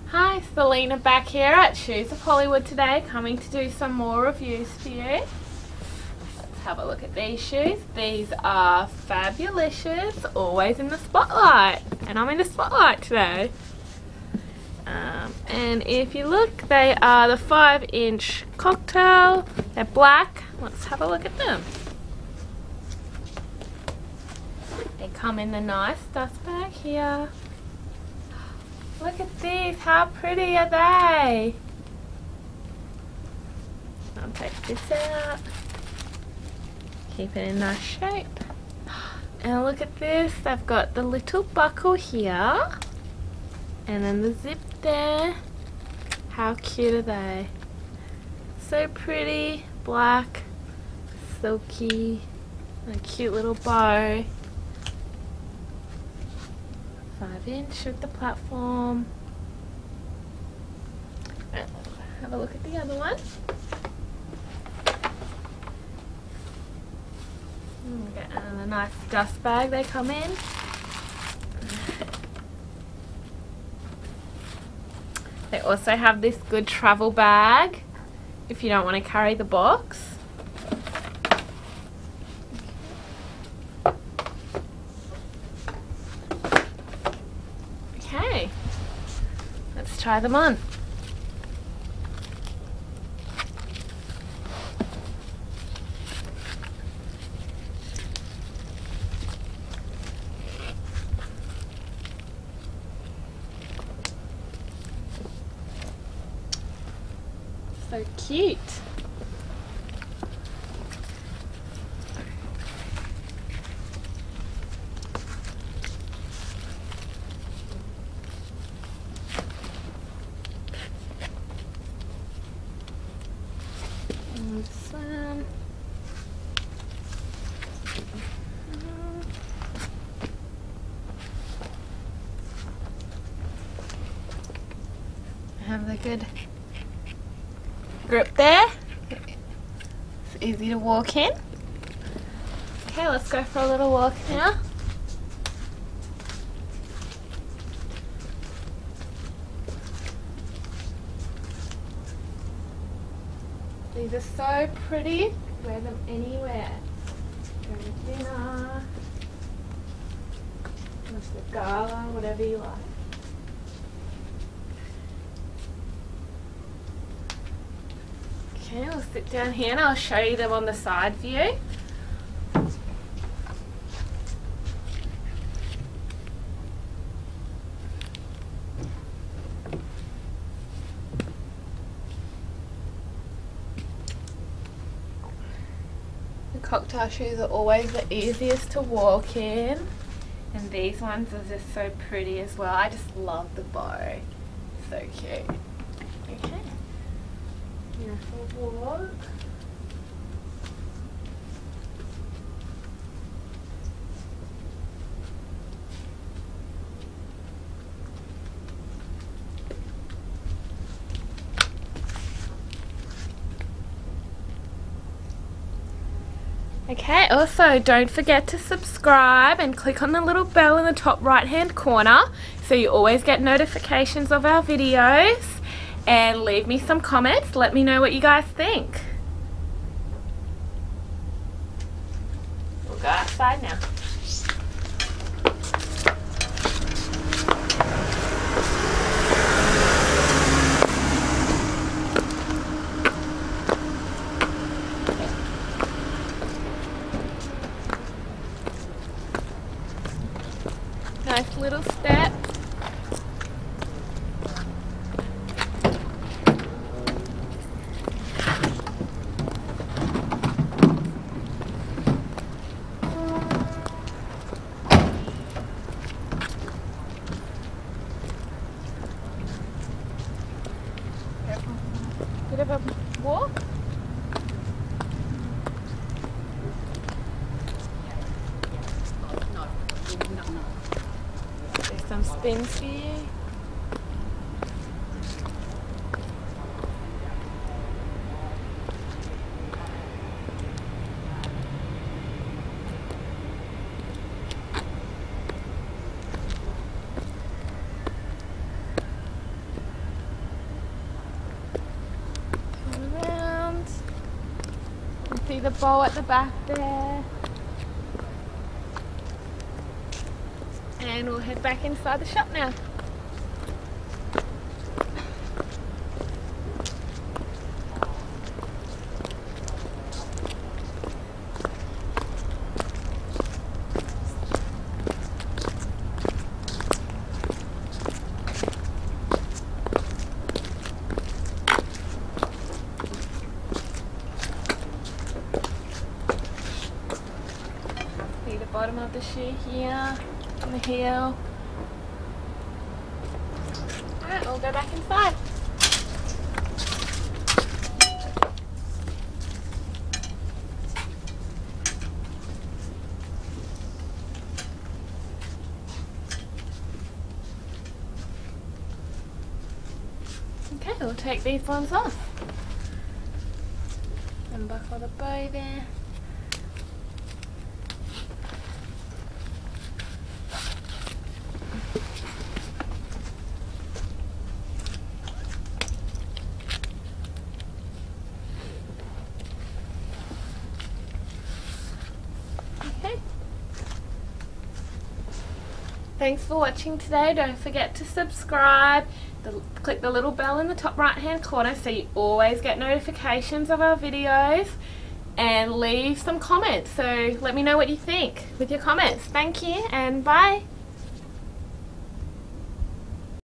Hi, Selina back here at Shoes of Hollywood today, coming to do some more reviews for you. Let's have a look at these shoes. These are Fabulicious, always in the spotlight, and I'm in the spotlight today. And if you look, they are the 5-inch cocktail. They're black. Let's have a look at them. They come in the nice dust bag here. Look at these, how pretty are they? I'll take this out. Keep it in nice shape. And look at this, they've got the little buckle here. And then the zip there. How cute are they? So pretty, black, silky, a cute little bow. 5-inch with the platform. Have a look at the other one. Get a nice dust bag they come in. They also have this good travel bag if you don't want to carry the box. Okay, let's try them on. So cute. Have the good grip there. It's easy to walk in. Okay, let's go for a little walk now. These are so pretty. Wear them anywhere. Go to dinner, watch the gala, whatever you like. Okay, I'll sit down here and I'll show you them on the side view. The cocktail shoes are always the easiest to walk in, and these ones are just so pretty as well. I just love the bow. So cute. Okay. Here for a walk. Okay, also don't forget to subscribe and click on the little bell in the top right hand corner so you always get notifications of our videos. And leave me some comments. Let me know what you guys think. We'll go outside now. Nice little step. Bit of a walk. There's some spins for you. see the bow at the back there. And we'll head back inside the shop now. See the bottom of the shoe here, on the heel. Alright, we'll go back inside. Okay, we'll take these ones off. Unbuckle the bow there. Thanks for watching today. Don't forget to subscribe. Click the little bell in the top right hand corner so you always get notifications of our videos, and leave some comments. So let me know what you think with your comments. Thank you and bye.